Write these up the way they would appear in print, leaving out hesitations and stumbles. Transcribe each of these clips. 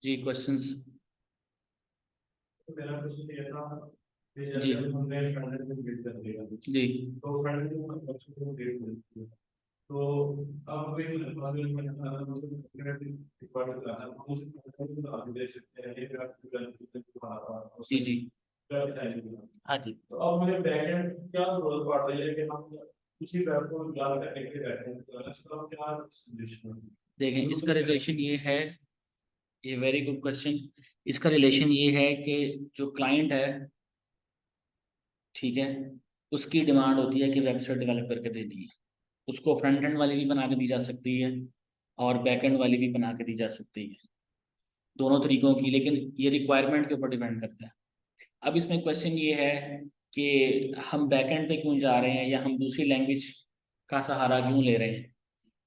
जी questions. तो मेरा question ये था कि जी जैसे हमने फ्रंट एंड क्रिएट कर लिया, जी तो फ्रंट एंड में ऑप्शन को क्रिएट कर दिया, तो अब कोई रिकॉर्ड करना है, हम उसे आगे दे सकते हैं, ये फिर आप जी उसे जी चाहिए। हाँ जी। तो अब मुझे बैकएंड क्या जरूरत पड़ रही है कि हम उसी वेब को लागू करने के लिए बैकएंड तो इसका क्या सॉल्यूशन है? देखें इसका रिलेशन ये है, ये वेरी गुड क्वेश्चन। इसका रिलेशन ये है कि जो क्लाइंट है, ठीक है, उसकी डिमांड होती है कि वेबसाइट डेवलप करके देनी है। उसको फ्रंट एंड वाली भी बना के दी जा सकती है और बैक एंड वाली भी बना के दी जा सकती है, दोनों तरीकों की, लेकिन ये रिक्वायरमेंट के ऊपर डिपेंड करता है। अब इसमें क्वेश्चन ये है कि हम बैक एंड पे क्यों जा रहे हैं या हम दूसरी लैंग्वेज का सहारा क्यों ले रहे हैं।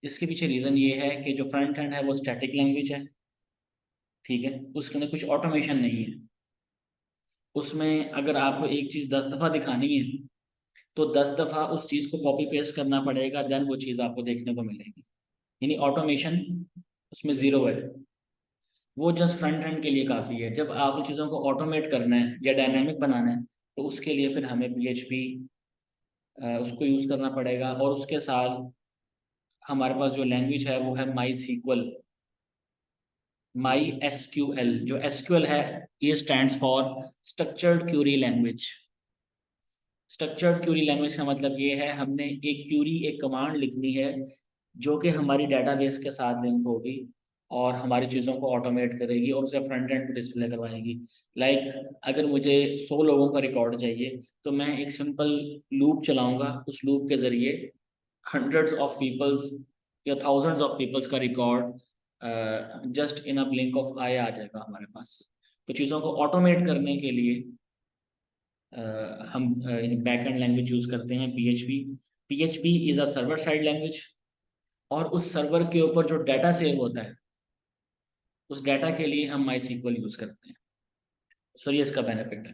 इसके पीछे रीज़न ये है कि जो फ्रंट एंड है वो स्टैटिक लैंग्वेज है, ठीक है, उसके अंदर कुछ ऑटोमेशन नहीं है। उसमें अगर आपको एक चीज़ 10 दफ़ा दिखानी है तो 10 दफ़ा उस चीज़ को कॉपी पेस्ट करना पड़ेगा, देन वो चीज़ आपको देखने को मिलेगी। यानी ऑटोमेशन उसमें ज़ीरो है। वो जस्ट फ्रंट एंड के लिए काफ़ी है। जब आप चीज़ों को ऑटोमेट करना है या डायनामिक बनाना है तो उसके लिए फिर हमें PHP उसको यूज़ करना पड़ेगा, और उसके साथ हमारे पास जो लैंग्वेज है वो है माई सीक्वल, माई SQL। जो SQL है ये stands for structured Curie language. Structured Curie language का मतलब ये है हमने एक क्यूरी, एक कमांड लिखनी है जो कि हमारी डेटाबेस के साथ लिंक होगी और हमारी चीज़ों को ऑटोमेट करेगी और उसे फ्रंट एंड पे डिस्प्ले करवाएगी। लाइक अगर मुझे 100 लोगों का रिकॉर्ड चाहिए तो मैं एक सिंपल लूप चलाऊंगा, उस लूप के ज़रिए हंड्रेड्स ऑफ पीपल्स या थाउजेंड्स ऑफ पीपल्स का record just in a blink of eye आ जाएगा हमारे पास। तो चीज़ों को ऑटोमेट करने के लिए हम बैक एंड लैंग्वेज यूज़ करते हैं PHP। PHP is a server side language, और उस सर्वर के ऊपर जो डाटा सेव होता है उस डाटा के लिए हम माई सीक्वल यूज़ करते हैं। सो ये इसका बेनिफिट है,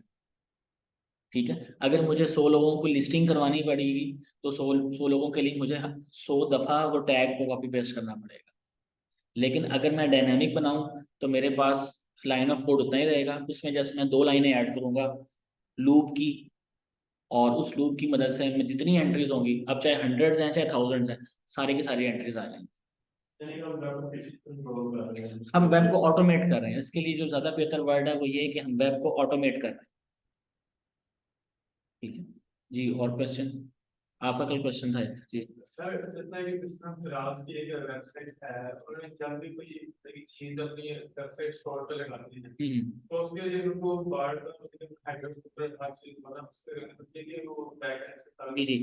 ठीक है। अगर मुझे 100 लोगों को लिस्टिंग करवानी पड़ेगी तो 100 लोगों के लिए मुझे 100 दफ़ा वो टैग को कॉपी पेस्ट करना पड़ेगा। लेकिन अगर मैं डायनामिक बनाऊं तो मेरे पास लाइन ऑफ कोड उतना ही रहेगा, उसमें जस्ट मैं 2 लाइनें ऐड करूंगा लूप की, और उस लूप की मदद से मैं जितनी एंट्रीज होंगी, अब चाहे हंड्रेड्स हैं चाहे थाउजेंड्स हैं, सारी की सारी एंट्रीज आ जाएंगी। हम वेब को ऑटोमेट कर रहे हैं, इसके लिए जो ज़्यादा बेहतर वर्ड है वो ये है कि हम वेब को ऑटोमेट कर रहे हैं, ठीक है। जी और क्वेश्चन, आपका कल क्वेश्चन था जी। सर जितना कि जिस तरह फिराज की एक वेबसाइट है, उन्होंने जब भी कोई नई चीज अपनी वेबसाइट स्टोर पे लगाती है, तो उसके लिए उनको बार बार हर चीज मतलब उसके लिए वो बैक जी जी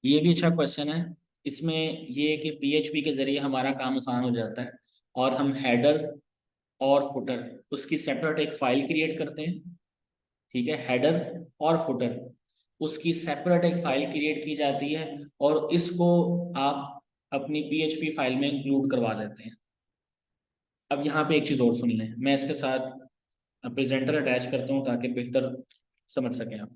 ये भी अच्छा क्वेश्चन है। इसमें ये है कि PHP के ज़रिए हमारा काम आसान हो जाता है, और हम हेडर और फुटर उसकी सेपरेट एक फाइल क्रिएट करते हैं, ठीक है। हेडर और फुटर उसकी सेपरेट एक फाइल क्रिएट की जाती है, और इसको आप अपनी PHP फाइल में इंक्लूड करवा देते हैं। अब यहाँ पे एक चीज़ और सुन लें, मैं इसके साथ प्रेजेंटर अटैच करता हूँ ताकि बेहतर समझ सकें आप।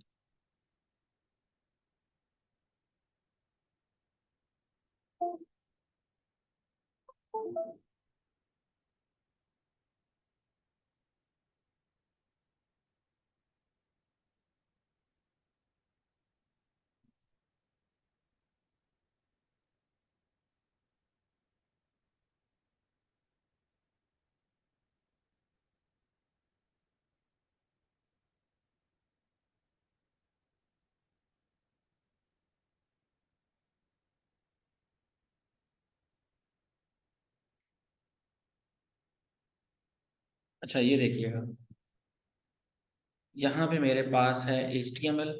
अच्छा ये देखिएगा, यहाँ पे मेरे पास है HTML,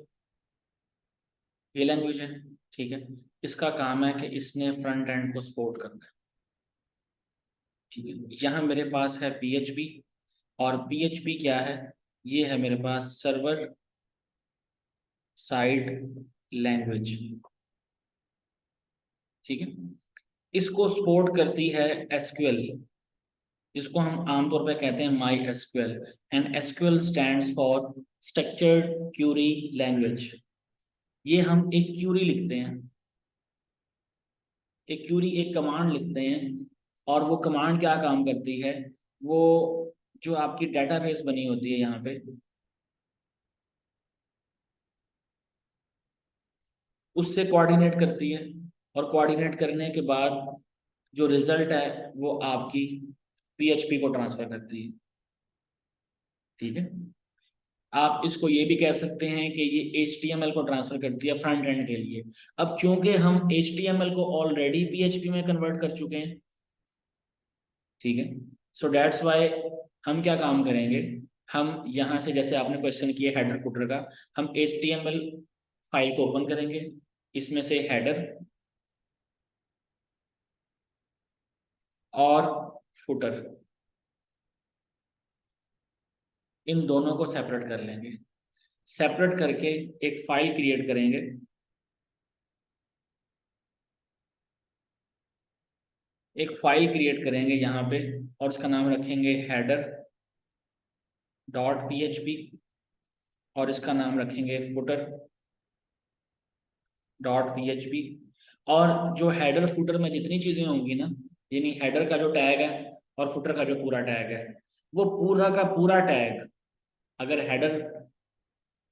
ये लैंग्वेज है, ठीक है। इसका काम है कि इसने फ्रंट एंड को सपोर्ट करना है, ठीक है। यहाँ मेरे पास है PHP, और PHP क्या है, ये है मेरे पास सर्वर साइड लैंग्वेज, ठीक है। इसको सपोर्ट करती है SQL, जिसको हम आमतौर पर कहते हैं माई SQL। And SQL stands for structured Curie language. ये हम एक क्यूरी लिखते हैं, एक क्यूरी एक कमांड लिखते हैं, और वो कमांड क्या काम करती है, वो जो आपकी डेटाबेस बनी होती है यहाँ पे, उससे कोऑर्डिनेट करती है, और कोऑर्डिनेट करने के बाद जो रिजल्ट है वो आपकी पीएचपी को ट्रांसफर करती है। ठीक है, आप इसको ये भी कह सकते हैं कि ये HTML को ट्रांसफर करती है फ्रंट एंड के लिए। अब चूंकि हम HTML को ऑलरेडी पीएचपी में कन्वर्ट कर चुके हैं, ठीक है, सो दैट्स वाई हम क्या काम करेंगे, हम यहाँ से जैसे आपने क्वेश्चन किया हेडर फुटर का, हम HTML फाइल को ओपन करेंगे, इसमें से हेडर और फुटर इन दोनों को सेपरेट कर लेंगे। सेपरेट करके एक फाइल क्रिएट करेंगे, एक फाइल क्रिएट करेंगे यहाँ पे, और उसका नाम रखेंगे हेडर डॉट पीएचपी, और इसका नाम रखेंगे फुटर डॉट पीएचपी। और जो हेडर फुटर में जितनी चीजें होंगी ना, यानी हेडर का जो टैग है और फुटर का जो पूरा टैग है, वो पूरा का पूरा टैग, अगर हेडर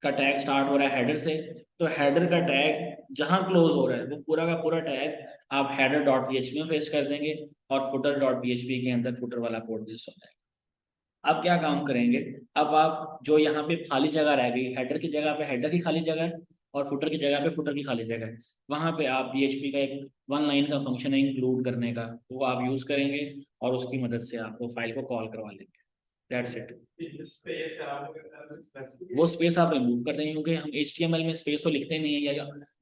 का टैग स्टार्ट हो रहा है हेडर से, तो हेडर का टैग जहां क्लोज हो रहा है वो पूरा का पूरा टैग आप हेडर डॉट पीएचपी में पेस्ट कर देंगे, और फुटर डॉट पीएचपी के अंदर फुटर वाला कोड पेस्ट हो जाएगा। अब क्या काम करेंगे, अब आप जो यहाँ पे खाली जगह रह गई, हेडर की जगह पे हेडर की खाली जगह है, और फुटर की जगह पे फुटर की खाली जगह है, वहां पे आप पीएचपी का एक वन लाइन का फंक्शन है इंक्लूड करने का, वो आप यूज करेंगे, और उसकी मदद से आप वो फाइल को कॉल करवा लेंगे। That's it. वो स्पेस आप रिमूव कर रहे हैं, क्योंकि हम HTML में स्पेस तो लिखते नहीं है,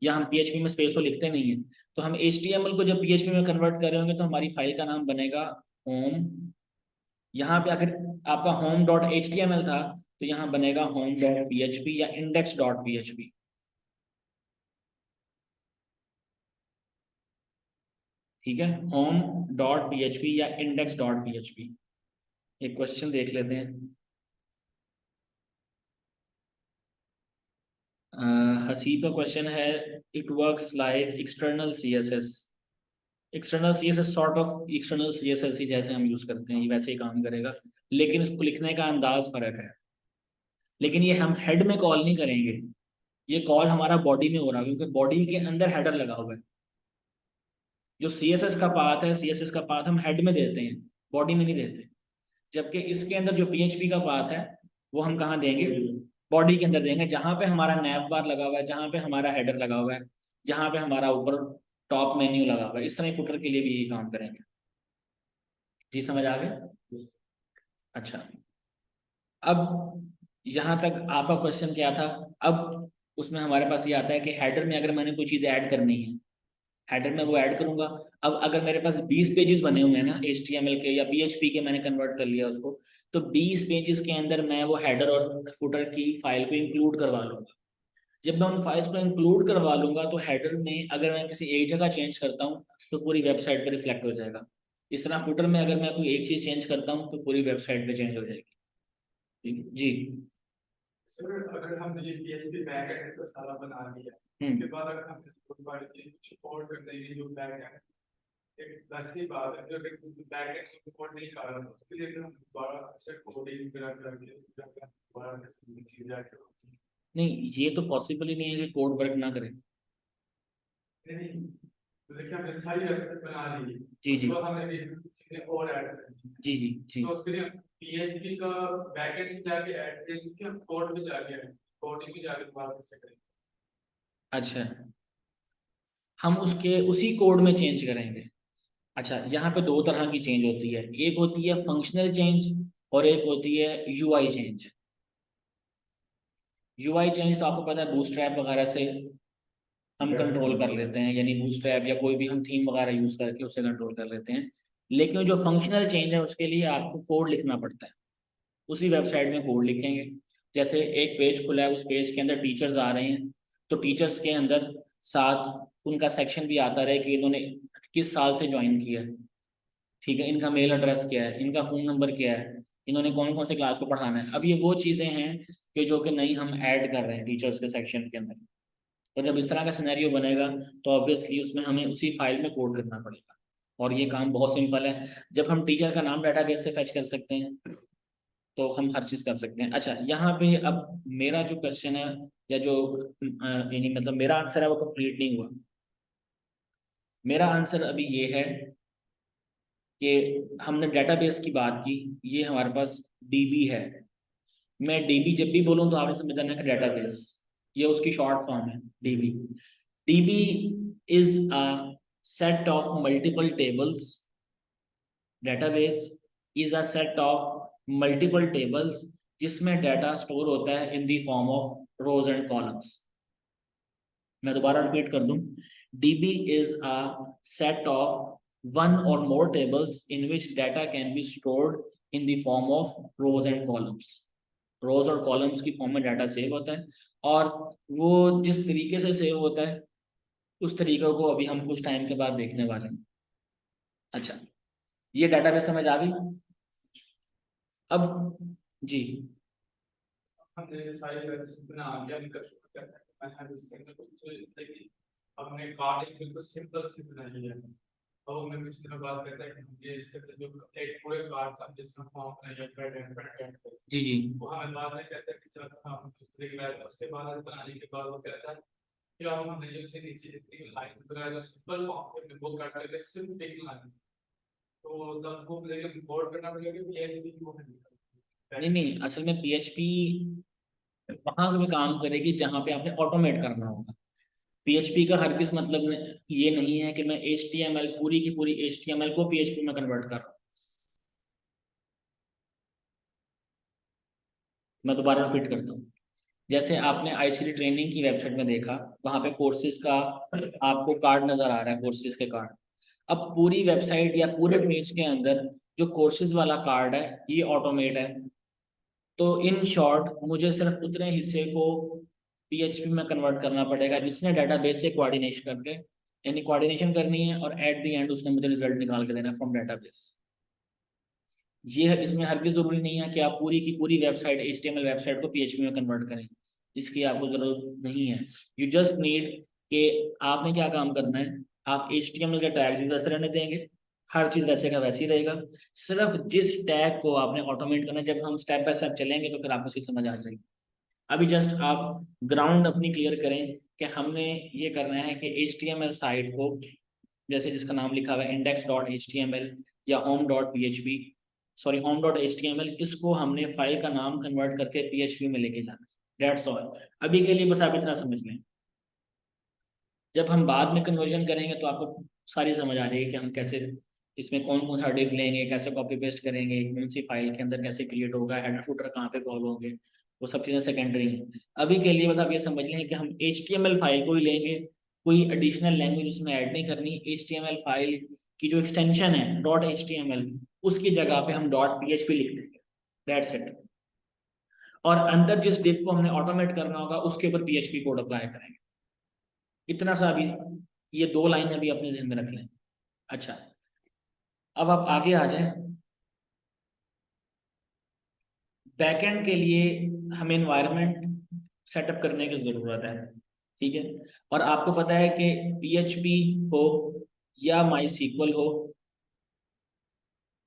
या हम PHP में स्पेस तो लिखते नहीं है, तो हम HTML को जब PHP में कन्वर्ट कर रहे होंगे तो हमारी फाइल का नाम बनेगा होम। यहाँ पे अगर आपका होम डॉट HTML था, तो यहाँ बनेगा होम डॉट PHP या इंडेक्स डॉट PHP। ठीक है, होम डॉट PHP या इंडेक्स डॉट PHP। एक क्वेश्चन देख लेते हैं। हसीब का क्वेश्चन है, it works like external CSS। External CSS sort of external CSS ही जैसे हम यूज करते हैं, ये वैसे ही काम करेगा, लेकिन इसको लिखने का अंदाज फर्क है। लेकिन ये हम हेड में कॉल नहीं करेंगे, ये कॉल हमारा बॉडी में हो रहा है, क्योंकि बॉडी के अंदर हेडर लगा हुआ है। जो CSS का पाथ है, CSS का पाथ हम हेड में देते हैं, बॉडी में नहीं देते। जबकि इसके अंदर जो PHP का पाथ है, वो हम कहाँ देंगे, बॉडी के अंदर देंगे, जहां पे हमारा नैव बार लगा हुआ है, जहां पे हमारा हेडर लगा हुआ है, जहां पे हमारा ऊपर टॉप मेन्यू लगा हुआ है। इस तरह फुटर के लिए भी यही काम करेंगे। जी समझ आ गए। अच्छा, अब यहाँ तक आपका क्वेश्चन क्या था। अब उसमें हमारे पास ये आता है कि हेडर में अगर मैंने कोई चीज़ ऐड करनी है, हेडर में वो ऐड करूंगा। अब अगर मेरे पास 20 पेजेस बने हुए हैं ना HTML के या PHP के, मैंने कन्वर्ट कर लिया उसको, तो 20 पेजेस के अंदर मैं वो हेडर और फुटर की फाइल को इंक्लूड करवा लूंगा। जब मैं उन फाइल्स को इंक्लूड करवा लूंगा, तो हेडर में अगर मैं किसी एक जगह चेंज करता हूँ तो पूरी वेबसाइट पे रिफ्लेक्ट हो जाएगा। इस तरह फुटर में अगर मैं कोई एक चीज़ चेंज करता हूँ तो पूरी वेबसाइट पे चेंज हो जाएगी। जी। सर अगर हम ये PHP बैकएंड इसका सारा बना लिया, उसके बाद अगर हम इसको बाहर के कुछ और कर देंगे जो बैकएंड, एक वैसी बात है जो बैकएंड सपोर्ट नहीं कर रहा, उसके लिए हम दोबारा से कोडिंग करके दोबारा चीजें ऐड करो। नहीं, ये तो पॉसिबल ही नहीं है कि कोड वर्क ना करे। नहीं, तो देखिए हमने सारी वेबसाइट बना ली, जी जी उसके बाद हमने चीजें और ऐड कर दी, जी जी जी। तो उसके लिए PHP का बैकएंड जाके ऐड करेंगे कि हम कोड में जाके कोडिंग में जाके दोबारा से करेंगे। अच्छा, हम उसके उसी कोड में चेंज करेंगे। अच्छा, यहाँ पे दो तरह की चेंज होती है, एक होती है फंक्शनल चेंज और एक होती है UI चेंज। UI चेंज तो आपको पता है बूटस्ट्रैप वगैरह से हम कंट्रोल कर लेते हैं, यानी बूटस्ट्रैप या कोई भी हम थीम वगैरह यूज करके उससे कंट्रोल कर लेते हैं। लेकिन जो फंक्शनल चेंज है उसके लिए आपको कोड लिखना पड़ता है। उसी वेबसाइट में कोड लिखेंगे। जैसे एक पेज खुला है, उस पेज के अंदर टीचर्स आ रहे हैं, तो टीचर्स के अंदर साथ उनका सेक्शन भी आता रहे कि इन्होंने किस साल से ज्वाइन किया है, ठीक है, इनका मेल एड्रेस क्या है, इनका फ़ोन नंबर क्या है, इन्होंने कौन कौन से क्लास को पढ़ाना है। अब ये वो चीज़ें हैं कि जो कि नहीं हम ऐड कर रहे हैं टीचर्स के सेक्शन के अंदर। तो जब इस तरह का सिनेरियो बनेगा, तो ऑब्वियसली उसमें हमें उसी फाइल में कोड करना पड़ेगा, और ये काम बहुत सिंपल है। जब हम टीचर का नाम डाटाबेस से फैच कर सकते हैं, तो हम हर चीज कर सकते हैं। अच्छा, यहाँ पे अब मेरा जो क्वेश्चन है या जो यानी मतलब मेरा आंसर है वो कंप्लीट नहीं हुआ। मेरा आंसर अभी ये है कि हमने डेटाबेस की बात की, ये हमारे पास डीबी है। मैं डीबी जब भी बोलूँ तो आपने समझ जाना है कि डेटाबेस, ये उसकी शॉर्ट फॉर्म है dB. DB is a set of multiple tables. Database is a set of multiple tables जिसमें डाटा स्टोर होता है in the form of rose and columns. मैं दोबारा रिपीट कर दूं, DB is a set of one or more tables in which data can be stored in the form of rows and columns. रोज और columns की form में data save होता है, और वो जिस तरीके से सेव होता है उस तरीके को अभी हम कुछ टाइम के बाद देखने वाले हैं। अच्छा, ये डाटाबेस समझ आ गई। अब जी, हमने सारे बना दिया निकल शुरू करते हैं। मैं इसके अंदर कुछ देखिए, हमने कार्ड एक बिल्कुल सिंपल सी बनाई है। और मैं कुछ दिनों बाद कहता है कि ये इसके अंदर जो एक पूरे कार्ड का जिसमें फॉर्म बनाया फ्रंट एंड जी जी, वो हमें बाद में कहता है कि चलो हम दूसरे की उसके बाद बनाने के बाद वो कहता है कि अब हमने जो से नीचे जितनी लाइन वगैरह सिंपल फॉर्म में वो काट करके सिर्फ एक लाइन, तो तब वो लेकिन बोर्ड करना पड़ेगा कि PHP की वो है। नहीं नहीं, असल में PHP वहां पे काम करेगी जहां पे आपने ऑटोमेट करना होगा। PHP का हरगिज मतलब ये नहीं है कि मैं HTML पूरी की पूरी HTML को PHP में कन्वर्ट कर रहा हूँ। मैं दोबारा रिपीट करता हूँ, जैसे आपने ICT ट्रेनिंग की वेबसाइट में देखा, वहां पे कोर्सेज का आपको कार्ड नजर आ रहा है, कोर्सेज के कार्ड। अब पूरी वेबसाइट या पूरे पेज के अंदर जो कोर्सेज वाला कार्ड है ये ऑटोमेट है। तो इन शॉर्ट मुझे सिर्फ उतने हिस्से को PHP में कन्वर्ट करना पड़ेगा जिसने डाटाबेस से कोऑर्डिनेशन करके, यानी कोऑर्डिनेशन करनी है, और एट द एंड उसने मुझे रिजल्ट निकाल के देना है फ्रॉम डाटाबेस। ये है, इसमें हरगिज जरूरी नहीं है कि आप पूरी की पूरी वेबसाइट HTML वेबसाइट को PHP में कन्वर्ट करें, इसकी आपको जरूरत नहीं है। यू जस्ट नीड कि आपने क्या काम करना है, आप HTML के टैग्स भी वैसे रहने देंगे, हर चीज वैसे का वैसे ही रहेगा। सिर्फ जिस टैग को आपने ऑटोमेट करना है, जब हम स्टेप बाय स्टेप चलेंगे तो फिर आपको चीज समझ आ जाएगी। अभी जस्ट आप ग्राउंड अपनी क्लियर करें कि हमने ये करना है कि HTML साइट को, जैसे जिसका नाम लिखा हुआ है index.html या home.php, सॉरी home.html, इसको हमने फाइल का नाम कन्वर्ट करके PHP में लेके जाना है। That's all. अभी के लिए बस आप इतना समझ लें, जब हम बाद में कन्वर्जन करेंगे तो आपको सारी समझ आ जाएगी कि हम कैसे इसमें कौन कौन सा डिव लेंगे, कैसे कॉपी पेस्ट करेंगे, कौन सी फाइल के अंदर कैसे क्रिएट होगा, हेडर फुटर कहाँ पे कॉल होंगे, वो सब चीज़ें सेकेंडरी हैं। अभी के लिए बस आप ये समझ लें कि हम HTML फाइल को ही लेंगे, कोई एडिशनल लैंग्वेज उसमें ऐड नहीं करनी। HTML फाइल की जो एक्सटेंशन है .html, उसकी जगह पे हम .php लिख देंगे। That's it. और अंदर जिस डिव को हमने ऑटोमेट करना होगा उसके ऊपर PHP कोड अप्लाई करेंगे। इतना सा अभी ये 2 लाइन अभी अपने जहन में रख लें। अच्छा, अब आप आगे आ जाएं। बैकएंड के लिए हमें एनवायरनमेंट सेटअप करने की जरूरत है, ठीक है। और आपको पता है कि PHP हो या MySQL हो,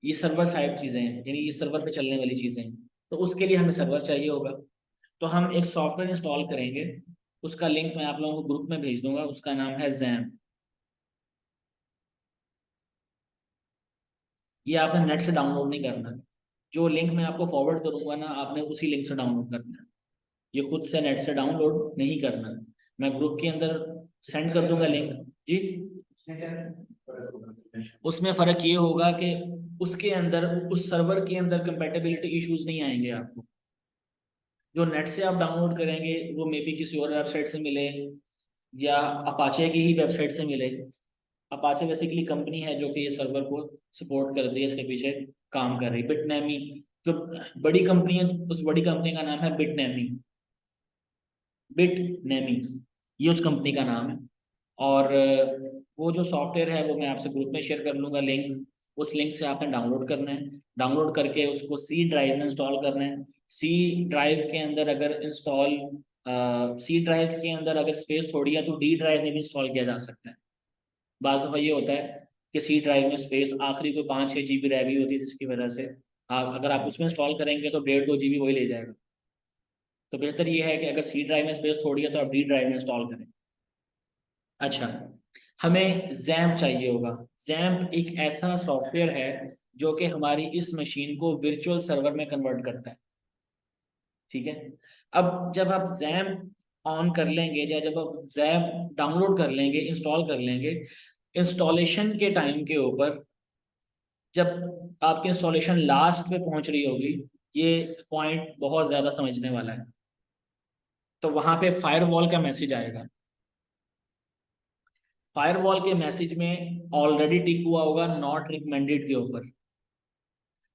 ये सर्वर साइड चीजें हैं, यानी ये सर्वर पे चलने वाली चीजें हैं। तो उसके लिए हमें सर्वर चाहिए होगा, तो हम एक सॉफ्टवेयर इंस्टॉल करेंगे, उसका लिंक मैं आप लोगों को ग्रुप में भेज दूंगा, उसका नाम है XAMPP। ये आपने नेट से डाउनलोड नहीं करना, जो लिंक मैं आपको फॉरवर्ड करूंगा ना, आपने उसी लिंक से डाउनलोड करना है। ये खुद से नेट से डाउनलोड नहीं करना। मैं ग्रुप के अंदर सेंड कर दूंगा लिंक जी। उसमें फर्क ये होगा कि उसके अंदर, उस सर्वर के अंदर कंपेटेबिलिटी इश्यूज नहीं आएंगे आपको। जो नेट से आप डाउनलोड करेंगे वो मे बी किसी और वेबसाइट से मिले या अपाचे की ही वेबसाइट से मिले। अपाचे बेसिकली कंपनी है जो कि ये सर्वर को सपोर्ट करती है, इसके पीछे काम कर रही है। बिटनैमी जो बड़ी कंपनी है, उस बड़ी कंपनी का नाम है बिटनैमी। बिटनैमी, ये उस कंपनी का नाम है। और वो जो सॉफ्टवेयर है वो मैं आपसे ग्रुप में शेयर कर लूंगा लिंक। उस लिंक से आपने डाउनलोड करना है, डाउनलोड करके उसको C ड्राइव में इंस्टॉल करना है। सी ड्राइव के अंदर अगर स्पेस थोड़ी है तो D ड्राइव में भी इंस्टॉल किया जा सकता है। बाज़ दफ़ा ये होता है कि C ड्राइव में स्पेस आखिरी कोई 5-6 GB रह गई होती है, जिसकी वजह से अगर आप उसमें इंस्टॉल करेंगे तो 1.5-2 GB वही ले जाएगा। तो बेहतर ये है कि अगर सी ड्राइव में स्पेस थोड़ी है तो आप डी ड्राइव में इंस्टॉल करें। अच्छा, हमें जैम्प चाहिए होगा। जैम्प एक ऐसा सॉफ्टवेयर है जो कि हमारी इस मशीन को वर्चुअल सर्वर में कन्वर्ट करता है। ठीक है, अब जब आप जैम्प ऑन कर लेंगे या जब आप जैम्प डाउनलोड कर लेंगे, इंस्टॉल कर लेंगे, इंस्टॉलेशन के टाइम के ऊपर जब आपकी इंस्टॉलेशन लास्ट पे पहुंच रही होगी, ये पॉइंट बहुत ज़्यादा समझने वाला है। तो वहां पे फायरवॉल का मैसेज आएगा। फायरवॉल के मैसेज में ऑलरेडी टिक हुआ होगा नॉट रिकमेंडेड के ऊपर।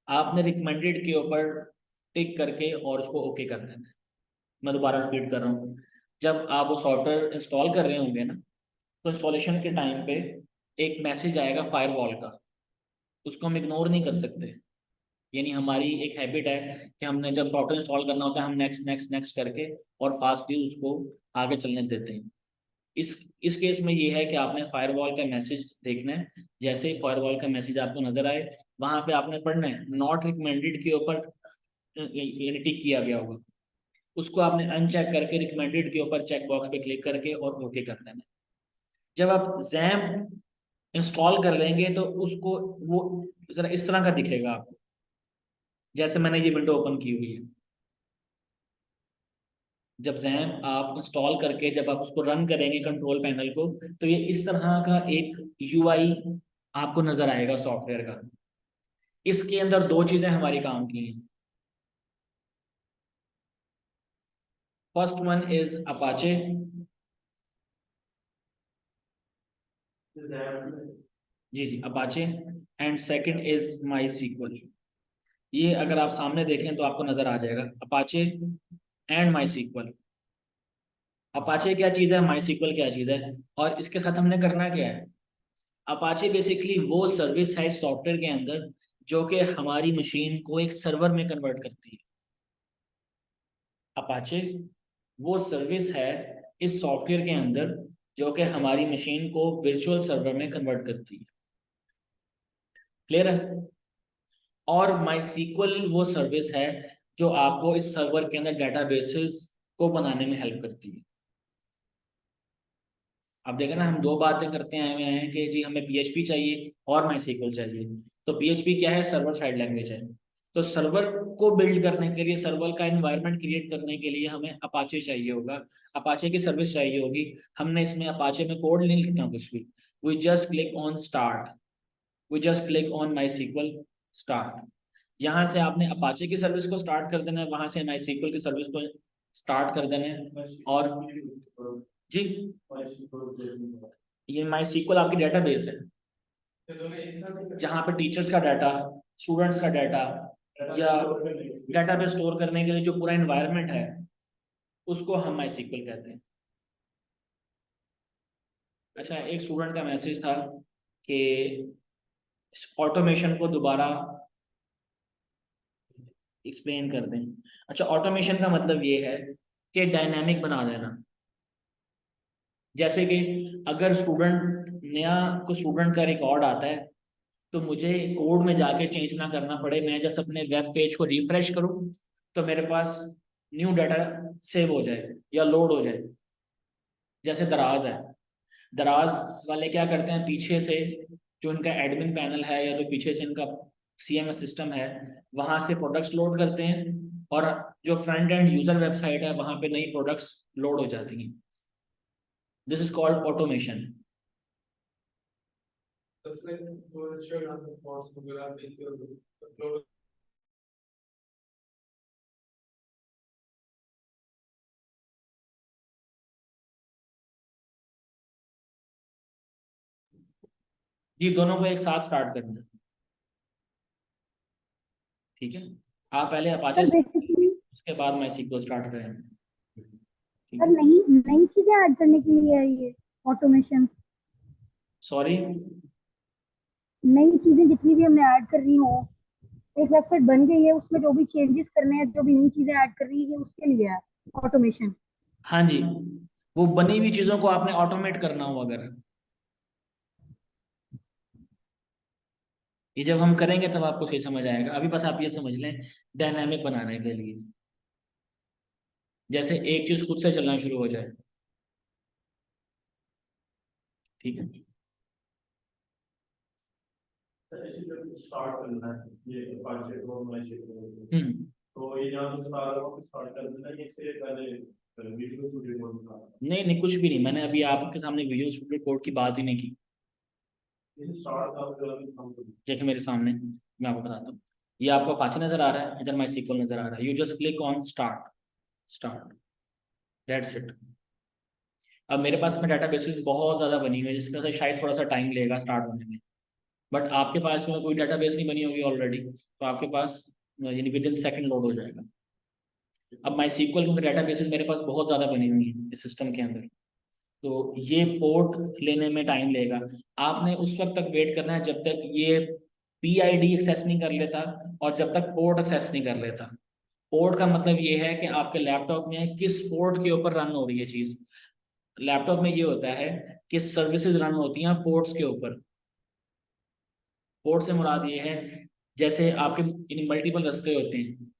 आपने रिकमेंडेड के ऊपर टिक करके और उसको ओके कर देना है। मैं दोबारा रिपीट कर रहा हूँ, जब आप वो सॉफ्टवेयर इंस्टॉल कर रहे होंगे ना, तो इंस्टॉलेशन के टाइम पे एक मैसेज आएगा फायरवॉल का, उसको हम इग्नोर नहीं कर सकते। यानी हमारी एक हैबिट है कि हमने जब सॉफ्टवेयर इंस्टॉल करना होता है, हम नेक्स्ट नेक्स्ट नेक्स्ट करके और फास्टली उसको आगे चलने देते हैं। इस केस में ये है कि आपने फायरवॉल का मैसेज देखना है। जैसे ही फायरवॉल का मैसेज आपको नजर आए, वहां पे आपने पढ़ना है नॉट रिकमेंडेड के ऊपर यानी टिक किया गया होगा, उसको आपने अनचेक करके रिकमेंडेड के ऊपर चेक बॉक्स पे क्लिक करके और ओके कर देना है। जब आप जैम इंस्टॉल कर लेंगे तो उसको वो जरा इस तरह का दिखेगा आपको, जैसे मैंने ये विंडो ओपन की हुई है। जब जैम आप इंस्टॉल करके जब आप उसको रन करेंगे कंट्रोल पैनल को, तो ये इस तरह का एक यूआई आपको नजर आएगा सॉफ्टवेयर का। इसके अंदर दो चीजें हमारी काम की हैं। First one is Apache. जी जी, Apache. And second is MySQL. ये अगर आप सामने देखें तो आपको नजर आ जाएगा अपाचे एंड माई सीक्वल। अपाचे क्या चीज़ है, माई सीक्वल क्या चीज़ है, और इसके साथ हमने करना क्या है। अपाचे बेसिकली वो सर्विस है सॉफ्टवेयर के अंदर जो कि हमारी मशीन को एक सर्वर में कन्वर्ट करती है। अपाचे वो सर्विस है इस सॉफ्टवेयर के अंदर जो कि हमारी मशीन को वर्चुअल सर्वर में कन्वर्ट करती है। क्लियर है। और माई सीक्वल वो सर्विस है जो आपको इस सर्वर के अंदर डेटाबेसेस को बनाने में हेल्प करती है। अब देखा ना, हम दो बातें करते आए हुए हैं कि जी हमें पीएचपी चाहिए और माई सीक्वल चाहिए। तो पीएचपी क्या है, सर्वर साइड लैंग्वेज है। तो सर्वर को बिल्ड करने के लिए, सर्वर का एनवायरनमेंट क्रिएट करने के लिए हमें अपाचे चाहिए होगा, अपाचे की सर्विस चाहिए होगी। हमने इसमें अपाचे में कोड नहीं लिखना कुछ भी। We just click on start, we just click on MySQL start. यहाँ से आपने अपाचे की सर्विस को स्टार्ट कर देना है, वहां से माई सीक्वल की सर्विस को स्टार्ट कर देना है। और जी, ये माई सीक्वल आपकी डेटाबेस है जहाँ पे टीचर्स का डाटा, स्टूडेंट्स का डाटा या डेटाबेस स्टोर करने के लिए जो पूरा एनवायरनमेंट है उसको हम माई सीक्वल कहते हैं। अच्छा, एक स्टूडेंट का मैसेज था कि ऑटोमेशन को दोबारा एक्सप्लेन कर दें। अच्छा, ऑटोमेशन का मतलब ये है कि डायनामिक बना देना। जैसे कि अगर कोई स्टूडेंट का रिकॉर्ड आता है तो मुझे कोड में जाके चेंज ना करना पड़े, मैं जस्ट अपने वेब पेज को रिफ्रेश करूं तो मेरे पास न्यू डाटा सेव हो जाए या लोड हो जाए। जैसे दराज है, दराज वाले क्या करते हैं, पीछे से जो इनका एडमिन पैनल है या जो पीछे से इनका सीएमएस सिस्टम है, वहां से प्रोडक्ट्स लोड करते हैं और जो फ्रंट एंड यूजर वेबसाइट है वहां पे नई प्रोडक्ट्स लोड हो जाती हैं। This is called automation. जी, दोनों को एक साथ स्टार्ट करना है। ठीक है, आप पहले अपाचे सर बेसिकली उसके बाद माई सीक्वल स्टार्ट करें। ठीक सर है, नई नई चीजें ऐड करने के लिए है ये ऑटोमेशन। सॉरी। नई चीजें जितनी भी हमने ऐड करनी हो, एक वेबसाइट बन गई है उसमें जो भी चेंजेस करने हैं, जो भी नई चीजें ऐड करनी है, उसके लिए है ऑटोमेशन। हाँ जी, वो बनी हुई चीजों को आपने ऑटोमेट करना हो अगर, ये जब हम करेंगे तब आपको सही समझ आएगा। अभी बस आप ये समझ लें डायनामिक बनाने के लिए, जैसे एक चीज खुद से चलना शुरू हो जाए। ठीक है। ऐसे जब स्टार्ट करना है ये अपाचे को मैसेज को, हम्म। तो ये यहाँ तो स्टार्ट कर देना है, इससे पहले वीडियो स्टूडियो कोड का नहीं नहीं, कुछ भी नहीं, मैंने अभी आपके सामने विजुअल स्टूडियो कोड की बात ही नहीं की। ये स्टार्ट का काम देखिए मेरे सामने, मैं आपको बताता हूँ। ये आपको अपाचे नजर आ रहा है, इधर माई सीक्वल नजर आ रहा है। You just click on start, start, that's it. अब मेरे पास में डाटा बेसिस बहुत ज़्यादा बनी हुई है, जिसकी वजह से शायद थोड़ा सा टाइम लगेगा स्टार्ट होने में। बट आपके पास में कोई डाटा बेस नहीं बनी होगी ऑलरेडी, तो आपके पास यानी विद इन सेकेंड लोड हो जाएगा। अब माई सीक्वल क्योंकि डाटा बेसिस मेरे पास बहुत ज़्यादा बनी हुई है इस सिस्टम के अंदर, तो ये पोर्ट लेने में टाइम लेगा। आपने उस वक्त तक वेट करना है जब तक ये PID एक्सेस नहीं कर लेता और जब तक पोर्ट एक्सेस नहीं कर लेता। पोर्ट का मतलब ये है कि आपके लैपटॉप में किस पोर्ट के ऊपर रन हो रही है चीज़। लैपटॉप में ये होता है कि सर्विसेज रन होती हैं पोर्ट्स के ऊपर। पोर्ट से मुराद ये है, जैसे आपके मल्टीपल रास्ते होते हैं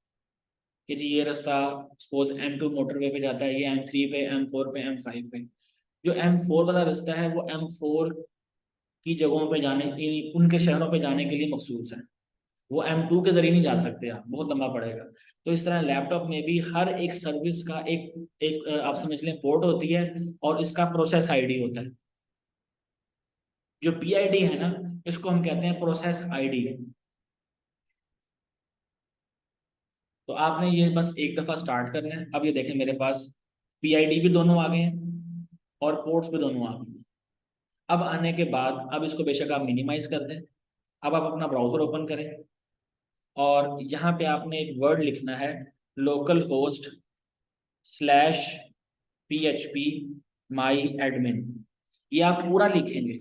कि जी ये रास्ता सपोज M2 मोटरवे पे जाता है, ये M3 पे, M4 पे, M5 पे। जो M4 वाला रास्ता है वो M4 की जगहों पे जाने, उनके शहरों पे जाने के लिए मखसूस है। वो M2 के जरिए नहीं जा सकते, आप बहुत लंबा पड़ेगा। तो इस तरह लैपटॉप में भी हर एक सर्विस का एक एक आप समझ लें पोर्ट होती है, और इसका प्रोसेस ID होता है। जो PID है ना, इसको हम कहते हैं प्रोसेस ID। तो आपने ये बस एक दफा स्टार्ट करना है। अब ये देखें मेरे पास PID भी दोनों आ गए हैं और पोर्ट्स भी दोनों आ गए हैं। अब आने के बाद अब इसको बेशक आप मिनिमाइज कर दें। अब आप अपना ब्राउजर ओपन करें और यहाँ पे आपने एक वर्ड लिखना है, लोकल होस्ट स्लैश PHP माई एडमिन। ये आप पूरा लिखेंगे,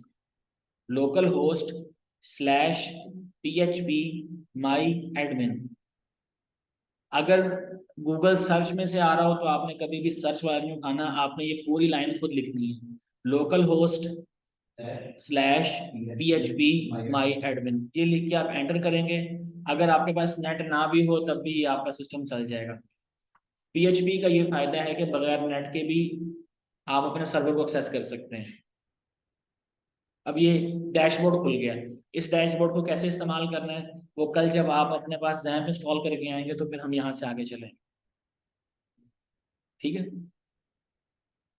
लोकल होस्ट स्लैश PHP माई एडमिन। अगर गूगल सर्च में से आ रहा हो तो आपने कभी भी सर्च वाला नहीं उठाना, आपने ये पूरी लाइन खुद लिखनी है, लोकल होस्ट स्लैश PHP माई एडमिन। ये लिख के आप एंटर करेंगे। अगर आपके पास नेट ना भी हो तब भी ये आपका सिस्टम चल जाएगा। PHP का ये फायदा है कि बगैर नेट के भी आप अपने सर्वर को एक्सेस कर सकते हैं। अब ये डैशबोर्ड खुल गया। इस डैशबोर्ड को कैसे इस्तेमाल करना है वो कल जब आप अपने पास जैम्प इंस्टॉल करके आएंगे तो फिर हम यहाँ से आगे चलेंगे। ठीक है,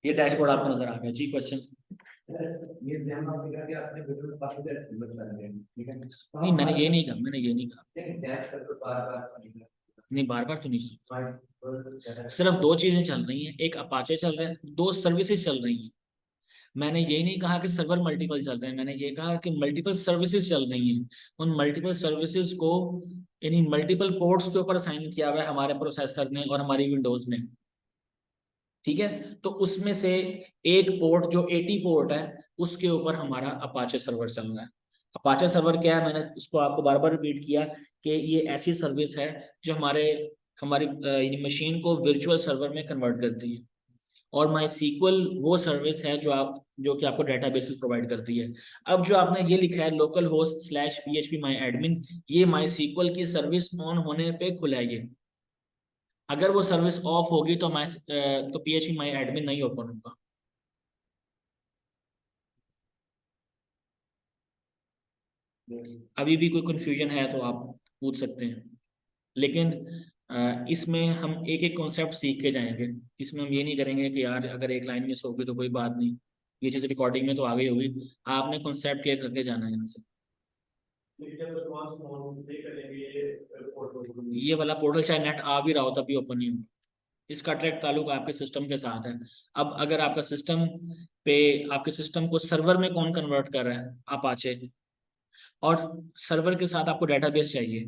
ये डैशबोर्ड आपको नजर आ गया जी। क्वेश्चन? ये ध्यान आप दिखा के आपने वीडियो काफी देर से बता रहे हैं, ठीक है? नहीं मैंने ये नहीं कहा, मैंने ये नहीं कहा। लेकिन जैक सर तो बार-बार नहीं बार बार तो नहीं चल नहीं सिर्फ दो चीजें चल रही हैं, एक अपाचे चल रहे हैं, दो सर्विसेज चल रही हैं। मैंने ये नहीं कहा कि सर्वर मल्टीपल चल रहे हैं, मैंने ये कहा कि मल्टीपल सर्विसेज चल रही हैं। उन मल्टीपल सर्विसेज को यानी मल्टीपल पोर्ट्स के ऊपर असाइन किया हुआ है हमारे प्रोसेसर ने और हमारी विंडोज ने। ठीक है, तो उसमें से एक पोर्ट जो 80 पोर्ट है उसके ऊपर हमारा अपाचे सर्वर चल रहा है। अपाचे सर्वर क्या है, मैंने उसको आपको बार बार रिपीट किया कि ये ऐसी सर्विस है जो हमारी मशीन को वर्चुअल सर्वर में कन्वर्ट करती है। और माई सीक्वल वो सर्विस है जो कि आपको डेटाबेसेस प्रोवाइड करती है। अब जो आपने ये लिखा है लोकल होस्ट स्लैश PHP माई एडमिन, ये माई सीक्वल की सर्विस ऑन होने पे खुला है ये। अगर वो सर्विस ऑफ होगी तो PHP माई एडमिन नहीं ओपन होगा। अभी भी कोई कंफ्यूजन है तो आप पूछ सकते हैं, लेकिन इसमें हम एक एक कॉन्सेप्ट सीख के जाएंगे। इसमें हम ये नहीं करेंगे कि यार अगर एक लाइन मिस होगी तो कोई बात नहीं, ये चीज़ रिकॉर्डिंग में तो आ गई होगी। आपने कॉन्सेप्ट क्लियर करके जाना है यहाँ से। ये वाला पोर्टल चाहे नेट आ भी रहा हो तभी ओपन नहीं होगा, इसका डायरेक्ट ताल्लुक आपके सिस्टम के साथ है। अब अगर आपका सिस्टम पे आपके सिस्टम को सर्वर में कौन कन्वर्ट कर रहा है, अपाचे, और सर्वर के साथ आपको डेटाबेस चाहिए।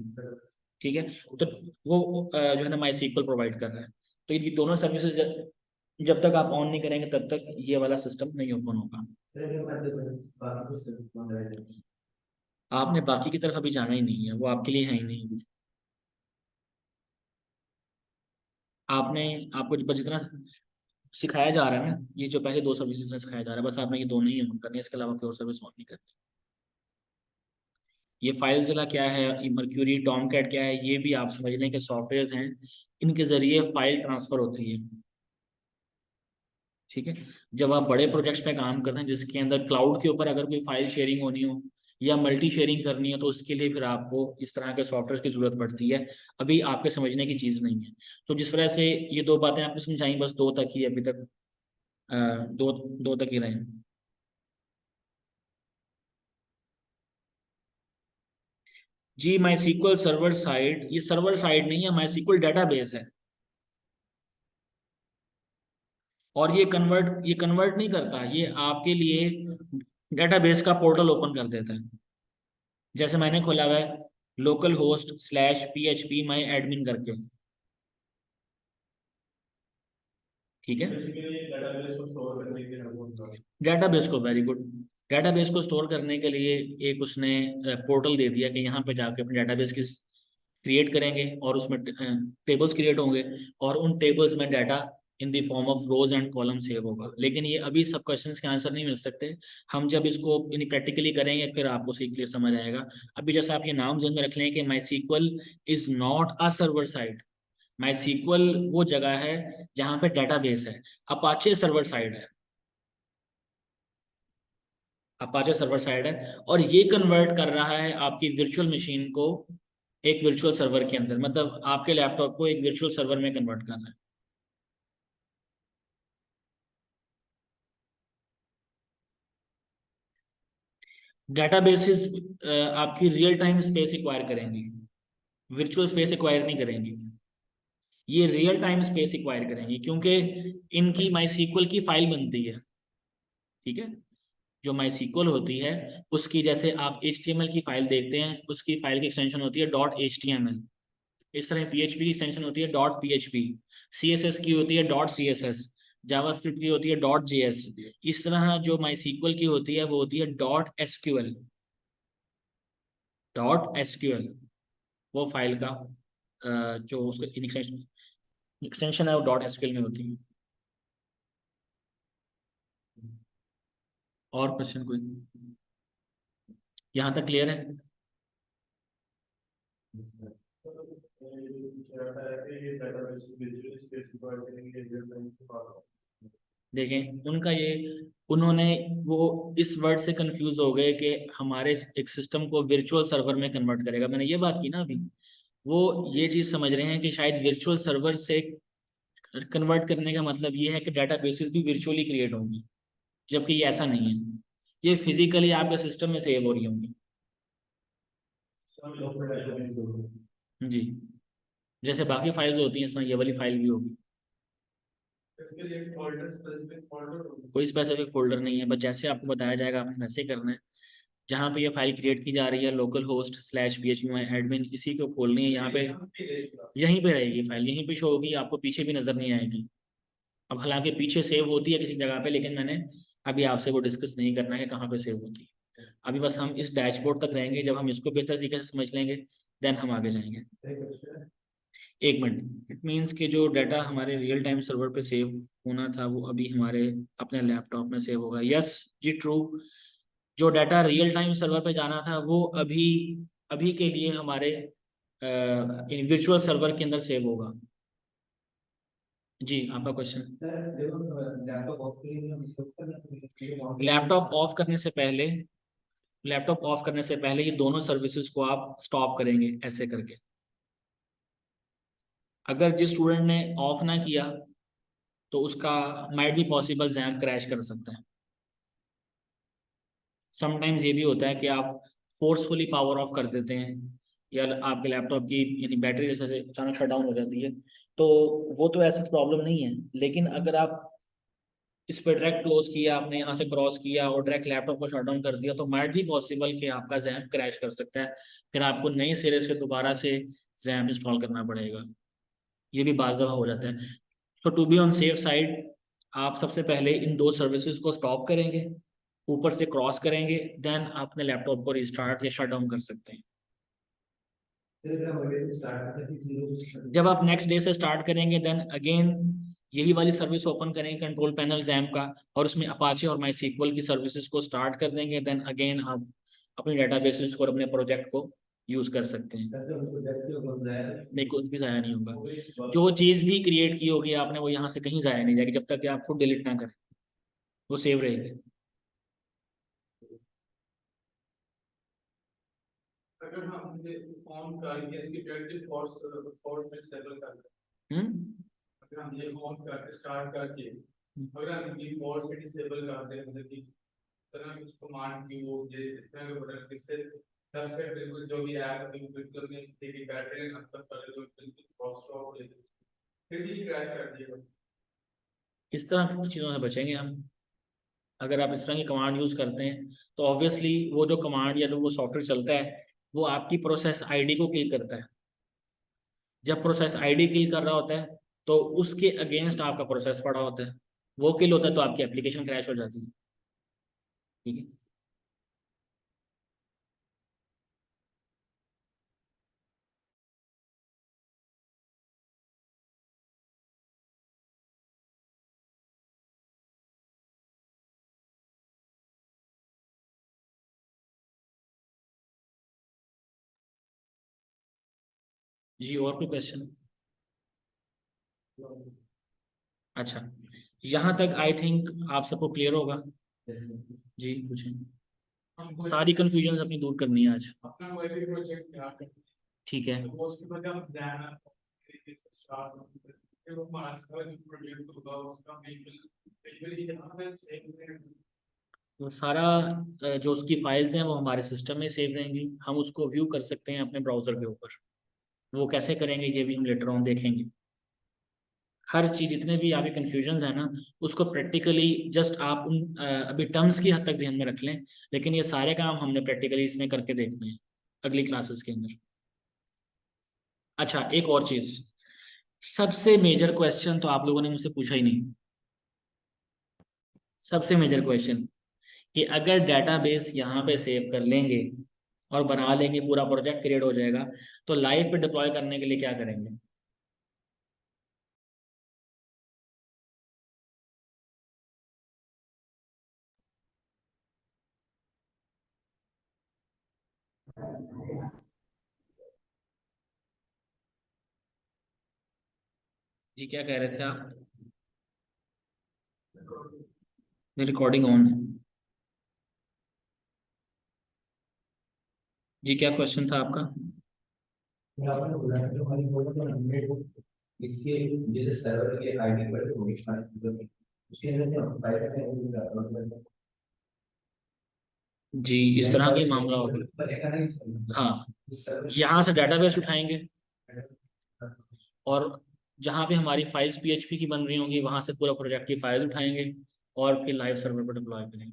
ठीक है, तो वो जो है ना माई सीक्वल प्रोवाइड कर रहा है। तो ये दोनों सर्विसेज जब तक आप ऑन नहीं करेंगे तब तक ये वाला सिस्टम नहीं ओपन होगा। आपने बाकी की तरफ अभी जाना ही नहीं है, वो आपके लिए है ही नहीं अभी। आपने आपको बस जितना सिखाया जा रहा है ना, ये जो पहले दो सर्विसेज में सिखाया जा रहा है, बस आपने ये दोनों ही ऑन करनी है, इसके अलावा कोई और सर्विस ऑन नहीं करनी। ये फाइलज़िला क्या है, ये मर्क्यूरी, टॉमकैट क्या है, ये भी आप समझ लें कि सॉफ्टवेयर्स हैं, इनके ज़रिए फाइल ट्रांसफ़र होती है। ठीक है, जब आप बड़े प्रोजेक्ट्स पे काम करते हैं जिसके अंदर क्लाउड के ऊपर अगर कोई फाइल शेयरिंग होनी हो या मल्टी शेयरिंग करनी हो, तो उसके लिए फिर आपको इस तरह के सॉफ्टवेयर की ज़रूरत पड़ती है। अभी आपके समझने की चीज़ नहीं है। तो जिस वजह से ये दो बातें आपने समझाई, बस दो तक ही अभी तक, दो दो तक ही रहे। जी, माई सीक्वल सर्वर साइड, ये सर्वर साइड नहीं है, माई सीक्वल डेटाबेस है। और ये कन्वर्ट नहीं करता, ये आपके लिए डेटाबेस का पोर्टल ओपन कर देता है। जैसे मैंने खोला हुआ है लोकल होस्ट स्लैश PHP माई एडमिन करके, ठीक है। डेटाबेस को, वेरी गुड, डेटाबेस को स्टोर करने के लिए एक उसने पोर्टल दे दिया कि यहाँ पे जाके अपने डेटाबेस की क्रिएट करेंगे और उसमें टेबल्स क्रिएट होंगे और उन टेबल्स में data in the form of rose and column save होगा। लेकिन ये अभी सब क्वेश्चंस के आंसर नहीं मिल सकते, हम जब इसको प्रैक्टिकली करेंगे फिर आपको सही क्लियर समझ आएगा। अभी जैसे आप ये नाम ध्यान में रख लें कि MySQL is not a server side, MySQL वो जगह है जहाँ पे डेटाबेस है, अपाचे सर्वर साइड है, अपाचे सर्वर साइड है। और ये कन्वर्ट कर रहा है आपकी वर्चुअल मशीन को एक वर्चुअल सर्वर के अंदर, मतलब आपके लैपटॉप को एक वर्चुअल सर्वर में कन्वर्ट करना है। डेटाबेसेस आपकी रियल टाइम स्पेस एक्वायर करेंगी, वर्चुअल स्पेस एक्वायर नहीं करेंगी, ये रियल टाइम स्पेस एक्वायर करेंगी क्योंकि इनकी माई सीक्वल की फाइल बनती है। ठीक है, जो माई सीक्वल होती है उसकी, जैसे आप HTML की फाइल देखते हैं, उसकी फाइल की एक्सटेंशन होती है .html, इस तरह PHP की एक्सटेंशन होती है .php, CSS की होती है .css, जावास्क्रिप्ट की होती है .js। इस तरह जो माई सीक्वल की होती है वो होती है .sql, वो फाइल का जो उसका एक्सटेंशन है वो .sql में होती है। और क्वेश्चन कोई यहाँ तक क्लियर है? देखें उनका ये, उन्होंने वो इस वर्ड से कंफ्यूज हो गए कि हमारे एक सिस्टम को वर्चुअल सर्वर में कन्वर्ट करेगा, मैंने ये बात की ना अभी। वो ये चीज़ समझ रहे हैं कि शायद वर्चुअल सर्वर से कन्वर्ट करने का मतलब ये है कि डाटा बेसिस भी वर्चुअली क्रिएट होंगी, जबकि ये ऐसा नहीं है, ये फिजिकली आपके सिस्टम में सेव हो रही होंगी। जी, जैसे बाकी फाइल्स होती हैं इस तरह ये वाली फाइल भी होगी। कोई स्पेसिफिक फोल्डर नहीं है, बस जैसे आपको बताया जाएगा आपने वैसे करना है। जहाँ पे ये फाइल क्रिएट की जा रही है लोकल होस्ट स्लैश PHP माई एडमिन, इसी को खोलनी है यहाँ पे, यहीं पे रहेगी फाइल, यहीं पे शो होगी, आपको पीछे भी नजर नहीं आएगी। अब हालांकि पीछे सेव होती है किसी जगह पे, लेकिन मैंने अभी आपसे वो डिस्कस नहीं करना है कहाँ पे सेव होती है। अभी बस हम इस डैशबोर्ड तक रहेंगे, जब हम इसको बेहतर तरीके से समझ लेंगे देन हम आगे जाएंगे। एक मिनट, इट मीन्स कि जो डाटा हमारे रियल टाइम सर्वर पे सेव होना था वो अभी हमारे अपने लैपटॉप में सेव होगा। यस जी, ट्रू। जो डाटा रियल टाइम सर्वर पे जाना था वो अभी अभी के लिए हमारे इन वर्चुअल सर्वर के अंदर सेव होगा। जी, आपका क्वेश्चन। लैपटॉप ऑफ करने से पहले ये दोनों सर्विसेज को आप स्टॉप करेंगे ऐसे करके। अगर जिस स्टूडेंट ने ऑफ ना किया तो उसका माइट भी पॉसिबल जैम क्रैश कर सकता है। समटाइम्स ये भी होता है कि आप फोर्सफुली पावर ऑफ कर देते हैं या आपके लैपटॉप की यानी बैटरी जैसे अचानक शट डाउन हो जाती है, तो वो तो ऐसी प्रॉब्लम नहीं है। लेकिन अगर आप इस पर डायरेक्ट क्लोज किया, आपने यहाँ से क्रॉस किया और डायरेक्ट लैपटॉप को शट डाउन कर दिया, तो माइट भी पॉसिबल कि आपका जैम क्रैश कर सकता है, फिर आपको नए सिरे से दोबारा से जैम इंस्टॉल करना पड़ेगा। ये भी बाज़ दफ़ा हो जाता है। So to be on safe side, आप सबसे पहले इन दो सर्विसेज को स्टॉप करेंगे, ऊपर से क्रॉस करेंगे, देन अपने लैपटॉप को रिस्टार्ट या शट डाउन कर सकते हैं। जब आप नेक्स्ट डे से स्टार्ट करेंगे देन अगेन यही वाली सर्विस ओपन करेंगे कंट्रोल पैनल जैम का, और उसमें अपाचे और माई सीक्वल की सर्विसेज को स्टार्ट कर देंगे, देन अगेन आप अपने डेटाबेसेस को और अपने प्रोजेक्ट को यूज कर सकते हैं। नहीं, कुछ भी ज़ाया नहीं होगा। जो चीज़ भी क्रिएट की होगी आपने, वो यहाँ से कहीं ज़ाया नहीं जाएगी जब तक कि आप खुद डिलीट ना करें, वो सेव रहेगी। अगर हम ऑन करके इसकी 24 फोर्थ में सेटल कर दें, अगर हम ये ऑन करके स्टार्ट करके अगर हम ये फोर्थ से डिसेबल कर दें, मतलब कि तरह कुछ कमांड की वो ये इस तरह के बटन किससे सबसे बिल्कुल जो भी ऐप बिल्कुल नहीं देखिए बैटरी ना तब पहले तो बिल्कुल कॉस्ट ऑफ ले फिर भी क्रैश कर दिएगा। इस तरह की चीज़ों से बचेंगे हम। अगर आप इस तरह की कमांड यूज़ करते हैं तो ऑब्वियसली वो जो कमांड या जो वो सॉफ्टवेयर चलता है वो आपकी प्रोसेस आईडी को किल करता है। जब प्रोसेस आईडी किल कर रहा होता है तो उसके अगेंस्ट आपका प्रोसेस पड़ा होता है, वो किल होता है तो आपकी एप्लीकेशन क्रैश हो जाती है। ठीक है। जी, और कोई क्वेश्चन? अच्छा, यहाँ तक आई थिंक आप सबको क्लियर होगा। जी पूछें। सारी कंफ्यूजन अपनी दूर करनी है आज। अपना कोई भी प्रोजेक्ट है ठीक है। तो उसके बाद हम जाना स्टार्ट फिर वो हमारा सारा जो प्रोजेक्ट होगा उसका बिल्कुल यहाँ पे सेव वो सारा जो उसकी फाइल्स हैं वो हमारे सिस्टम में सेव रहेंगी, हम उसको व्यू कर सकते हैं अपने ब्राउज़र के ऊपर। वो कैसे करेंगे ये भी हम लेटर ऑन देखेंगे। हर चीज़, जितने भी आपके कन्फ्यूजन्स हैं ना, उसको प्रैक्टिकली जस्ट आप उन अभी टर्म्स की हद तक ध्यान में रख लें, लेकिन ये सारे काम हमने प्रैक्टिकली इसमें करके देखने हैं अगली क्लासेस के अंदर। अच्छा, एक और चीज़, सबसे मेजर क्वेश्चन तो आप लोगों ने मुझसे पूछा ही नहीं। सबसे मेजर क्वेश्चन कि अगर डेटाबेस यहाँ पे सेव कर लेंगे और बना लेंगे, पूरा प्रोजेक्ट क्रिएट हो जाएगा, तो लाइव पे डिप्लॉय करने के लिए क्या करेंगे? जी क्या कह रहे थे आप? रिकॉर्डिंग ऑन है। जी क्या क्वेश्चन था आपका? आपने बोला कि हमारी बोला तो हमने इसके जैसे सर्वर के आईडी पर उसके अंदर से फाइल में जी इस तरह का ही मामला होगा। हाँ, यहाँ से डेटाबेस उठाएंगे और जहाँ पे हमारी फाइल्स पीएचपी की बन रही होंगी वहाँ से पूरा प्रोजेक्ट की फाइल उठाएंगे और फिर लाइव सर्वर पर डिप्लॉय करेंगे।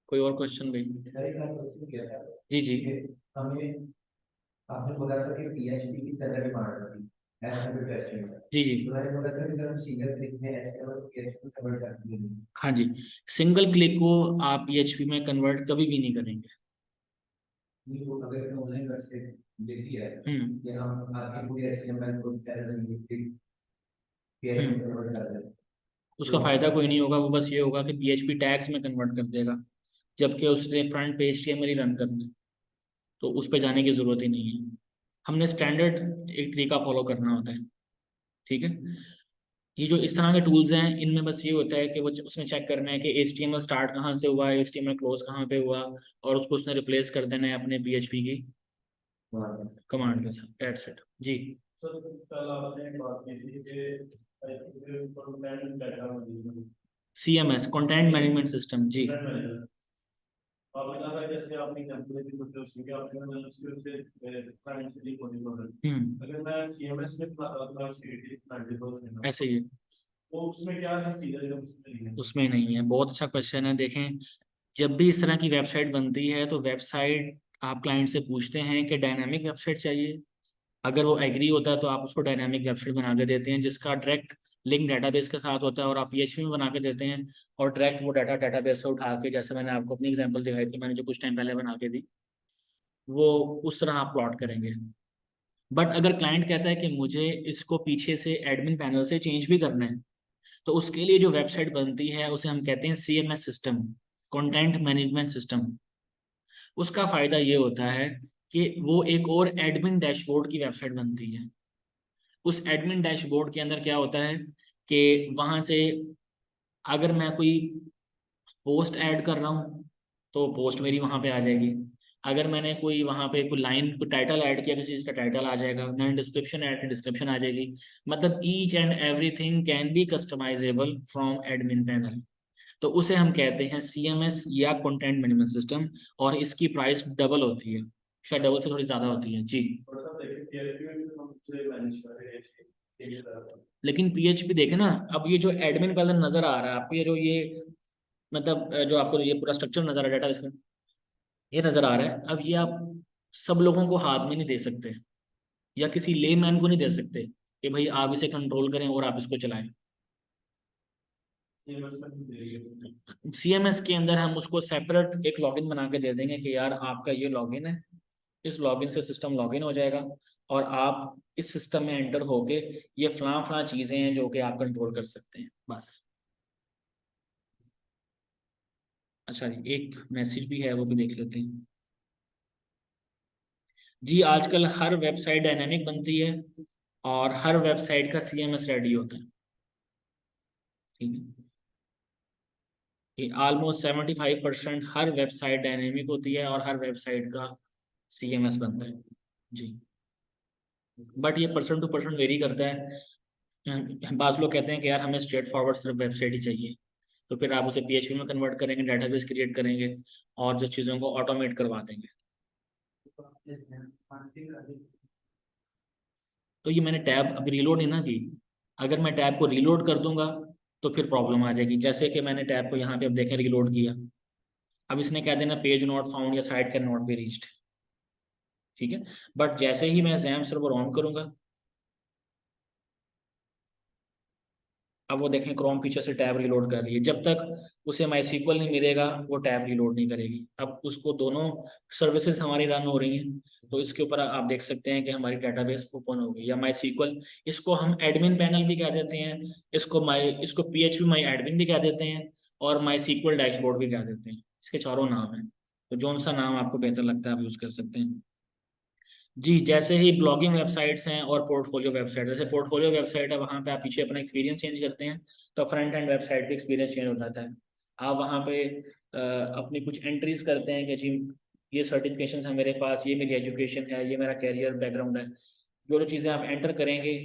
कोई और क्वेश्चन भाई? जी जी हमें आपने बोला था कि पीएचपी की तरह मारना थी जी जी हाँ जी, सिंगल क्लिक को आप पीएचपी में कन्वर्ट कभी भी नहीं करेंगे। अगर ऑनलाइन वेबसाइट देखी है कि हम आपकी पूरी एचटीएमएल को कन्वर्ट कर दें, उसका फायदा कोई नहीं होगा, वो बस ये होगा कि पीएचपी टैग्स में कन्वर्ट कर देगा, जबकि उसने फ्रंट पेज एचटीएमएल ही रन करना है, तो उस पर जाने की जरूरत ही नहीं है। हमने स्टैंडर्ड एक तरीका फॉलो करना होता है। ठीक है। ये जो इस तरह के टूल्स हैं इनमें बस ये होता है कि वो उसमें चेक करना है कि HTML स्टार्ट कहाँ से हुआ, HTML क्लोज कहाँ पे हुआ, और उसको उसने रिप्लेस कर देना है अपने PHP की कमांड के साथ। That's it. जी CMS, कंटेंट मैनेजमेंट सिस्टम। जी आपने कहा था जैसे आपने एग्जांपल दी तो उसमें आपने मतलब उसके क्लाइंट से लीक होने को अगर मैं सीएमएस में अपना उसकी ऐसे ही वो उसमें क्या चीज है जो उसमें नहीं है। बहुत अच्छा क्वेश्चन है। देखें, जब भी इस तरह की वेबसाइट बनती है तो वेबसाइट आप क्लाइंट से पूछते हैं कि डायनामिक वेबसाइट चाहिए। अगर वो एग्री होता है तो आप उसको डायनामिक वेबसाइट बना के देते हैं जिसका डायरेक्ट लिंक डेटाबेस के साथ होता है, और आप PHP में बना के देते हैं और डायरेक्ट वो डाटा डेटाबेस से उठा के, जैसे मैंने आपको अपनी एग्जांपल दिखाई थी, मैंने जो कुछ टाइम पहले बना के दी, वो उस तरह आप प्लॉट करेंगे। बट अगर क्लाइंट कहता है कि मुझे इसको पीछे से एडमिन पैनल से चेंज भी करना है, तो उसके लिए जो वेबसाइट बनती है उसे हम कहते हैं CMS system, content management system. उसका फायदा ये होता है कि वो एक और एडमिन डैशबोर्ड की वेबसाइट बनती है। उस एडमिन डैशबोर्ड के अंदर क्या होता है कि वहां से अगर मैं कोई पोस्ट ऐड कर रहा हूँ तो पोस्ट मेरी वहां पे आ जाएगी। अगर मैंने कोई वहां पे कोई लाइन कोई टाइटल ऐड किया, किसी चीज का टाइटल आ जाएगा। मैंने डिस्क्रिप्शन ऐड किया, डिस्क्रिप्शन आ जाएगी। मतलब each and everything can be customisable from admin panel. तो उसे हम कहते हैं CMS या कंटेंट मैनेजमेंट सिस्टम, और इसकी प्राइस डबल होती है, शायद डबल से थोड़ी ज्यादा होती है जी। और सब देखिए PHP में हम उसे मैनेज कर रहे हैं ये लेकिन PHP देखे ना, अब ये जो एडमिन पैनल नजर आ रहा है आपको, ये जो ये मतलब जो आपको ये पूरा स्ट्रक्चर नजर आ रहा है डाटा इसका, ये नजर आ रहा है। अब ये आप सब लोगों को हाथ में नहीं दे सकते, या किसी लेमैन को नहीं दे सकते कि भाई आप इसे कंट्रोल करें और आप इसको चलाएं। CMS के अंदर हम उसको सेपरेट एक लॉगिन बना के दे देंगे कि यार आपका ये लॉगिन है, इस लॉगिन से सिस्टम लॉगिन हो जाएगा और आप इस सिस्टम में एंटर होके ये फलां फलां चीजें हैं जो कि आप कंट्रोल कर सकते हैं बस। अच्छा जी, एक मैसेज भी है वो भी देख लेते हैं जी। आजकल हर वेबसाइट डायनेमिक बनती है और हर वेबसाइट का CMS रेडी होता है, ठीक है। ऑलमोस्ट 75% हर वेबसाइट डायनेमिक होती है और हर वेबसाइट का CMS बनता है जी। बट ये पर्सन टू पर्सन वेरी करता है। बाज़ लोग कहते हैं कि यार हमें स्ट्रेट फॉरवर्ड सिर्फ वेबसाइट ही चाहिए, तो फिर आप उसे PHP में कन्वर्ट करेंगे, डेटाबेस क्रिएट करेंगे और जो चीज़ों को ऑटोमेट करवा देंगे। तो ये मैंने टैब अभी रीलोड नहीं ना की। अगर मैं टैब को रीलोड कर दूंगा तो फिर प्रॉब्लम आ जाएगी। जैसे कि मैंने टैब को यहाँ पे अब देखें रीलोड किया, अब इसने कह देना पेज नॉट फाउंड या site can not be reached, ठीक है। बट जैसे ही मैं XAMPP सर्वर ऑन करूंगा, अब वो देखें क्रोम पीछे से टैब रीलोड कर रही है। जब तक उसे MySQL नहीं मिलेगा वो टैब रीलोड नहीं करेगी। अब उसको दोनों सर्विसेज हमारी रन हो रही हैं, तो इसके ऊपर आप देख सकते हैं कि हमारी डेटाबेस ओपन हो गई या MySQL। इसको हम एडमिन पैनल भी कह देते हैं, इसको PHP माई एडमिन भी कह देते हैं और MySQL डैशबोर्ड भी कह देते हैं। इसके चारों नाम हैं, तो जौन सा नाम आपको बेहतर लगता है आप यूज़ कर सकते हैं जी। जैसे ही ब्लॉगिंग वेबसाइट्स हैं और पोर्टफोलियो वेबसाइट, जैसे पोर्टफोलियो वेबसाइट है वहाँ पे आप पीछे अपना एक्सपीरियंस चेंज करते हैं तो फ्रंट एंड वेबसाइट पे एक्सपीरियंस चेंज हो जाता है। आप वहाँ पे अपनी कुछ एंट्रीज करते हैं कि जी ये सर्टिफिकेशन है मेरे पास, ये मेरी एजुकेशन है, ये मेरा कैरियर बैकग्राउंड है। जो जो चीज़ें आप एंटर करेंगे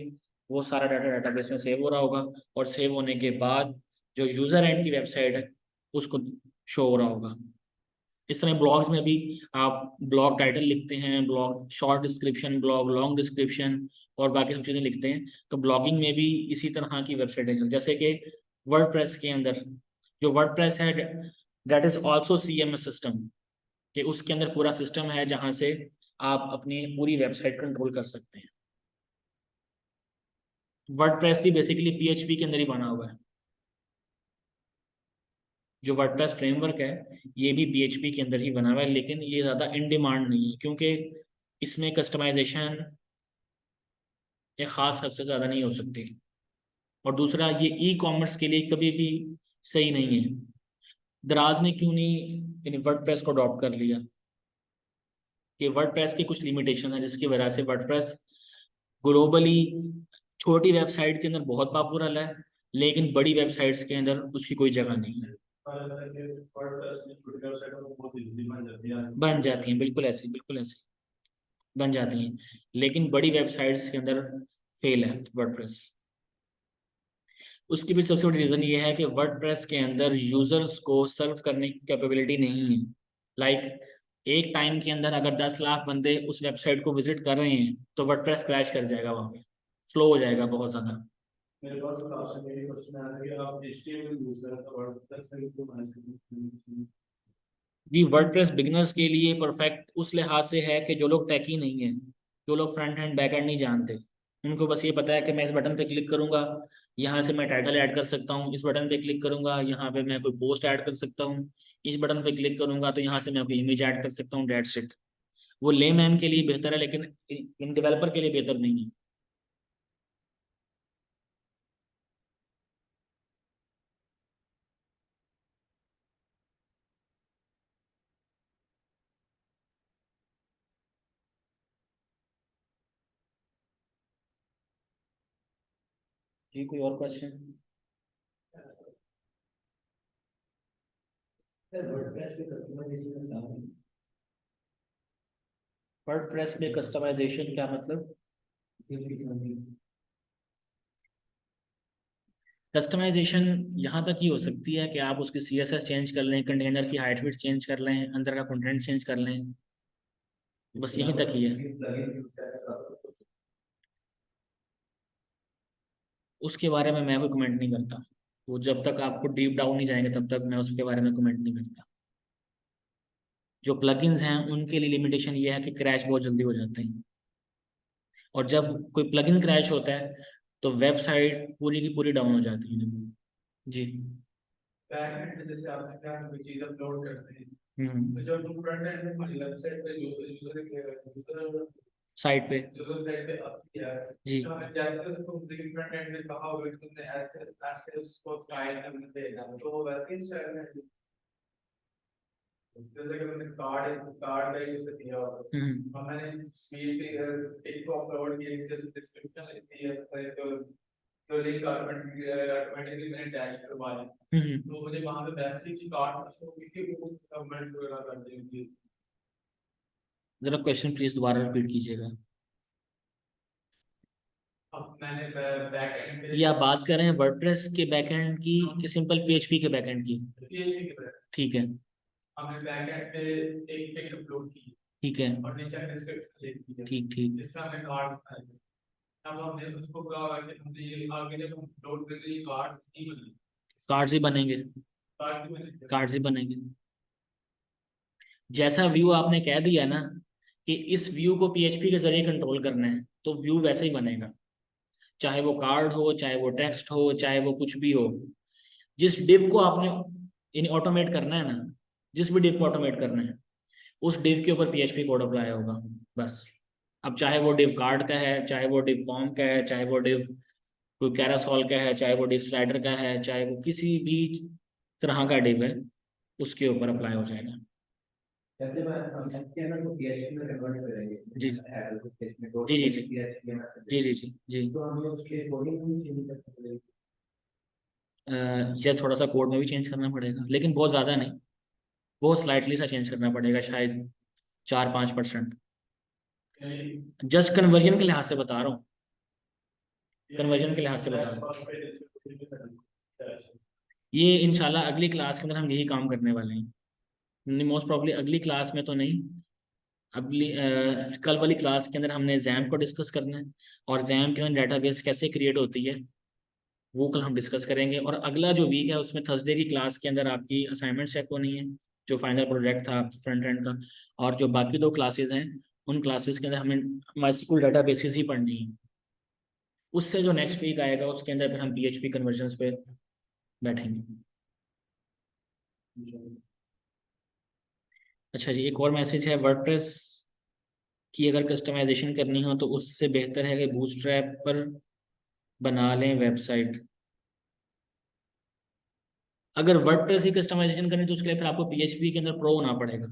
वो सारा डाटा डाटाबेस में सेव हो रहा होगा, और सेव होने के बाद जो यूज़र एंड की वेबसाइट है उसको शो हो रहा होगा। इस तरह ब्लॉग्स में भी आप ब्लॉग टाइटल लिखते हैं, blog short description, blog long description और बाकी सब चीज़ें लिखते हैं। तो ब्लॉगिंग में भी इसी तरह की वेबसाइट है, जैसे कि वर्डप्रेस के अंदर जो वर्डप्रेस है that is also CMS system, कि उसके अंदर पूरा सिस्टम है जहां से आप अपनी पूरी वेबसाइट कंट्रोल कर सकते हैं। वर्डप्रेस भी बेसिकली PHP के अंदर ही बना हुआ है। जो वर्डप्रेस फ्रेमवर्क है ये भी PHP के अंदर ही बना हुआ है, लेकिन ये ज़्यादा इन डिमांड नहीं है क्योंकि इसमें कस्टमाइजेशन एक ख़ास हद से ज़्यादा नहीं हो सकती। और दूसरा ये E-कॉमर्स के लिए कभी भी सही नहीं है। दराज ने क्यों नहीं वर्डप्रेस को अडॉप्ट कर लिया कि वर्डप्रेस की कुछ लिमिटेशन है जिसकी वजह से वर्डप्रेस ग्लोबली छोटी वेबसाइट के अंदर बहुत पॉपुलर है, लेकिन बड़ी वेबसाइट्स के अंदर उसकी कोई जगह नहीं है। बन जाती हैं, बिल्कुल ऐसे बन जाती हैं, लेकिन बड़ी वेबसाइट्स के अंदर फेल है वर्डप्रेस। उसकी भी सबसे बड़ी रीज़न ये है कि वर्डप्रेस के अंदर यूज़र्स को सर्व करने की कैपेबिलिटी नहीं है। लाइक एक टाइम के अंदर अगर 10 लाख बंदे उस वेबसाइट को विजिट कर रहे हैं तो वर्डप्रेस क्रैश कर जाएगा, वहाँ पे फ्लो हो जाएगा बहुत ज़्यादा। मेरे पास लास्ट में ये क्वेश्चन आ रहा है कि आप HTML यूज करें तो वर्डप्रेस में क्यों बना सकते? जी वर्डप्रेस बिगिनर्स के लिए परफेक्ट उस लिहाज से है कि जो लोग टेकी नहीं है, जो लोग फ्रंट एंड बैक एंड नहीं जानते, उनको बस ये पता है कि मैं इस बटन पे क्लिक करूंगा, यहाँ से मैं टाइटल ऐड कर सकता हूँ, इस बटन पे क्लिक करूंगा यहाँ पे मैं कोई पोस्ट ऐड कर सकता हूँ, इस बटन पे क्लिक करूंगा तो यहाँ से मैं कोई इमेज ऐड कर सकता हूँ, डेट्स इट। वो लेमैन के लिए बेहतर है लेकिन इन डेवलपर के लिए बेहतर नहीं है। जी कोई और क्वेश्चन? वर्डप्रेस के कस्टमाइजेशन का सामने वर्डप्रेस में कस्टमाइजेशन क्या मतलब? कस्टमाइजेशन यहाँ तक ही हो सकती है कि आप उसकी CSS चेंज कर लें, कंटेनर की हाइट विड्थ चेंज कर लें, अंदर का कंटेंट चेंज कर लें, बस यहीं तक ही है। उसके बारे में मैं कोई कमेंट नहीं करता, वो जब तक आपको डीप डाउन नहीं जाएंगे तब तक मैं उसके बारे में कमेंट नहीं करता। जो प्लगइन्स हैं उनके लिए लिमिटेशन ये है कि क्रैश बहुत जल्दी हो जाते हैं, और जब कोई प्लगइन क्रैश होता है तो वेबसाइट पूरी की पूरी डाउन हो जाती है। जी बैकएंड में जैसे आपने क्या कोई चीज अपलोड करते हैं, तो जब तुम फ्रंट एंड में हमारी वेबसाइट पे यूजर साइट पे साइट पे अब किया है, जी तो जैसे तुम फ्रंट एंड में कहा होगा कि तुमने ऐसे ऐसे उसको स्टाइल करने देना, तो वो वैसे ही स्टाइल है। जैसे कि मैंने कार्ड का यूज दिया होगा, और मैंने स्पीड एक को अपलोड किया, जैसे डिस्क्रिप्शन लिखी है तो लिंक ऑटोमेटिकली मैंने डैश करवा लिया, तो मुझे वहां पे बेसिक स्टार्ट शो की वो कमेंट वगैरह कर देंगे। जरा क्वेश्चन प्लीज दोबारा रिपीट कीजिएगा। अब मैंने बैकएंड पे ये आप बात कर रहे हैं वर्डप्रेस के बैकएंड की कि सिंपल PHP के बैकएंड की? PHP के बैक ठीक है हमने बैकएंड पे एक टेक्स्ट अपलोड की, ठीक है और नीचे डिस्क्रिप्शन लिख दिया, ठीक ठीक इसका हमने कार्ड बनाया। अब हमने उसको कहा कि हमने ये आगे जब हम अपलोड करेंगे ये कार्ड नहीं बनेंगे, कार्ड्स ही बनेंगे, कार्ड ही बनेंगे। कार्ड्स ही बनेंगे। जैसा व्यू आपने कह दिया ना कि इस व्यू को PHP के जरिए कंट्रोल करना है, तो व्यू वैसे ही बनेगा, चाहे वो कार्ड हो, चाहे वो टेक्स्ट हो, चाहे वो कुछ भी हो। जिस डिव को आपने ऑटोमेट करना है ना, जिस भी डिव को ऑटोमेट करना है उस डिव के ऊपर PHP कोड अप्लाई होगा बस। अब चाहे वो डिव कार्ड का है, चाहे वो डिव फॉर्म का है, चाहे वो डिव कोई कैरासोल का है, चाहे वो डिव स्लाइडर का है, चाहे वो किसी भी तरह का डिव है, उसके ऊपर अप्लाई हो जाएगा। कहते हैं हम HTML को PHP में कन्वर्ट करेंगे जी हेडर को PHP में जी जी जी PHP में जी जी जी जी तो हमें उसके कोडिंग भी चेंज कर सकते हैं। ये थोड़ा सा कोड में भी चेंज करना पड़ेगा, लेकिन बहुत ज़्यादा नहीं, बहुत स्लाइटली सा चेंज करना पड़ेगा, शायद 4-5%। जस्ट कन्वर्जन के लिहाज से बता रहा हूँ, कन्वर्जन के लिहाज से बता रहा हूँ। ये इंशाल्लाह अगली क्लास के अंदर हम यही काम करने वाले हैं, मोस्ट प्रॉब्ली अगली क्लास में तो नहीं, अगली कल वाली क्लास के अंदर हमने जैम को डिस्कस करना है, और जैम के अंदर डेटाबेस कैसे क्रिएट होती है वो कल हम डिस्कस करेंगे। और अगला जो वीक है उसमें थर्सडे की क्लास के अंदर आपकी असाइनमेंट चेक होनी है, जो फाइनल प्रोजेक्ट था आपकी फ्रंट एंड का, और जो बाकी 2 क्लासेज हैं उन क्लासेस के अंदर हमें MySQL डेटाबेसेस ही पढ़नी है। उससे जो नेक्स्ट वीक आएगा उसके अंदर फिर हम PHP कन्वर्जन्स पे बैठेंगे। अच्छा जी, एक और मैसेज है, वर्डप्रेस की अगर कस्टमाइजेशन करनी हो तो उससे बेहतर है कि बूटस्ट्रैप पर बना लें वेबसाइट। अगर वर्डप्रेस की कस्टमाइजेशन करनी तो उसके लिए फिर आपको PHP के अंदर प्रो होना पड़ेगा,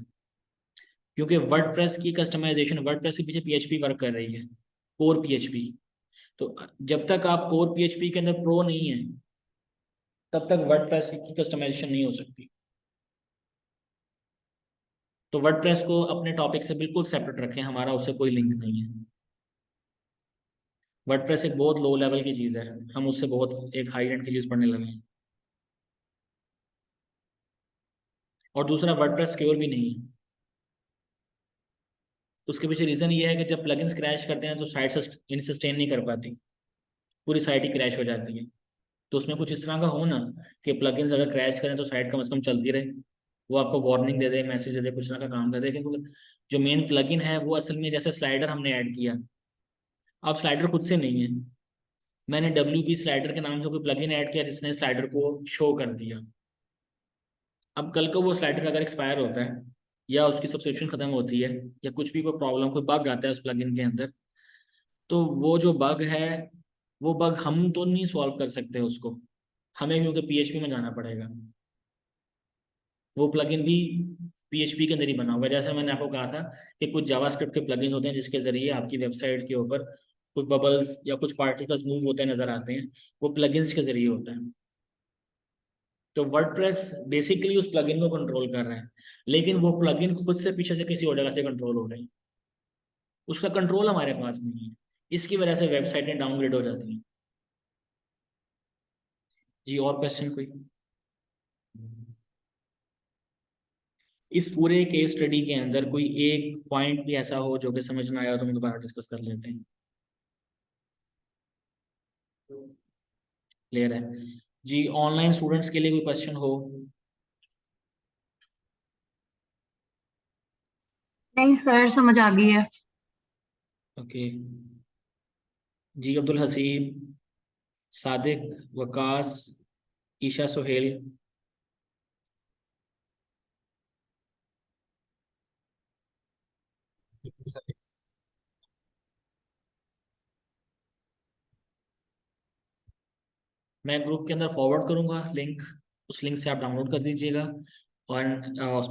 क्योंकि वर्डप्रेस की कस्टमाइजेशन वर्डप्रेस के पीछे PHP वर्क कर रही है, कोर PHP। तो जब तक आप कोर PHP के अंदर प्रो नहीं है तब तक वर्डप्रेस की कस्टमाइजेशन नहीं हो सकती। तो वर्डप्रेस को अपने टॉपिक से बिल्कुल सेपरेट रखें, हमारा उससे कोई लिंक नहीं है। वर्डप्रेस एक बहुत लो लेवल की चीज़ है, हम उससे बहुत एक हाई एंड की चीज़ पढ़ने लगे हैं। और दूसरा, वर्डप्रेस सिक्योर भी नहीं है। उसके पीछे रीज़न ये है कि जब प्लगइन्स क्रैश करते हैं तो साइट सस्टेन नहीं कर पाती, पूरी साइट ही क्रैश हो जाती है। तो उसमें कुछ इस तरह का हो ना कि प्लगइन्स अगर क्रैश करें तो साइट कम से कम चलती रहे, वो आपको वार्निंग दे दे, मैसेज दे दे, कुछ तरह का काम कर दे। क्योंकि जो मेन प्लगइन है वो असल में, जैसे स्लाइडर हमने ऐड किया, अब स्लाइडर खुद से नहीं है, मैंने WP स्लाइडर के नाम से कोई प्लगइन ऐड किया जिसने स्लाइडर को शो कर दिया। अब कल को वो स्लाइडर अगर एक्सपायर होता है या उसकी सब्सक्रिप्शन खत्म होती है या कुछ भी कोई प्रॉब्लम, कोई बग आता है उस प्लगइन के अंदर, तो वो जो बग है वो बग हम तो नहीं सॉल्व कर सकते उसको, हमें क्योंकि PHP में जाना पड़ेगा। वो प्लगइन भी PHP के अंदर ही बना हुआ है। जैसे मैंने आपको कहा था कि कुछ जावास्क्रिप्ट के प्लगइन्स होते हैं जिसके जरिए आपकी वेबसाइट के ऊपर कुछ बबल्स या कुछ पार्टिकल्स मूव होते नजर आते हैं, वो प्लगइन्स के जरिए होता है। तो वर्डप्रेस बेसिकली उस प्लगइन को कंट्रोल कर रहा है, लेकिन वो प्लगइन खुद से पीछे से किसी और जगह से कंट्रोल हो रहा है, उसका कंट्रोल हमारे पास नहीं है। इसकी वजह से वेबसाइटें डाउनग्रेड हो जाती हैं। जी और क्वेश्चन कोई? इस पूरे केस स्टडी के अंदर कोई एक पॉइंट भी ऐसा हो जो कि समझ ना आया हो तो हम दोबारा डिस्कस कर लेते हैं। क्लियर है जी? ऑनलाइन स्टूडेंट्स के लिए कोई क्वेश्चन हो? नहीं सर, समझ आ गई है। ओके जी। अब्दुल हसीब, सादिक, वकास, ईशा, सुहेल। मैं ग्रुप के अंदर फॉरवर्ड करूंगा लिंक, उस लिंक से आप डाउनलोड कर दीजिएगा और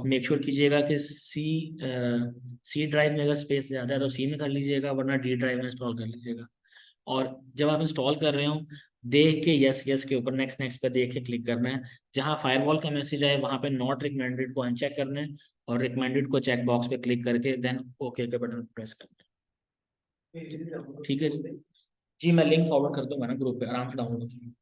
मेक श्योर कीजिएगा कि सी ड्राइव में अगर स्पेस ज़्यादा है तो सी में कर लीजिएगा, वरना डी ड्राइव में इंस्टॉल कर लीजिएगा। और जब आप इंस्टॉल कर रहे हो, देख के यस यस के ऊपर नेक्स्ट नेक्स्ट पे देख के क्लिक करना है। जहाँ फायरवॉल का मैसेज आए वहाँ पे नॉट रिकमेंडेड को अनचेक करना है, और रिकमेंडेड को चेक बॉक्स पे क्लिक करके देन ओके के बटन प्रेस करना है। ठीक है जी, मैं लिंक फॉरवर्ड कर दूंगा ना ग्रुप पे, आराम से डाउनलोड हो जाएगा।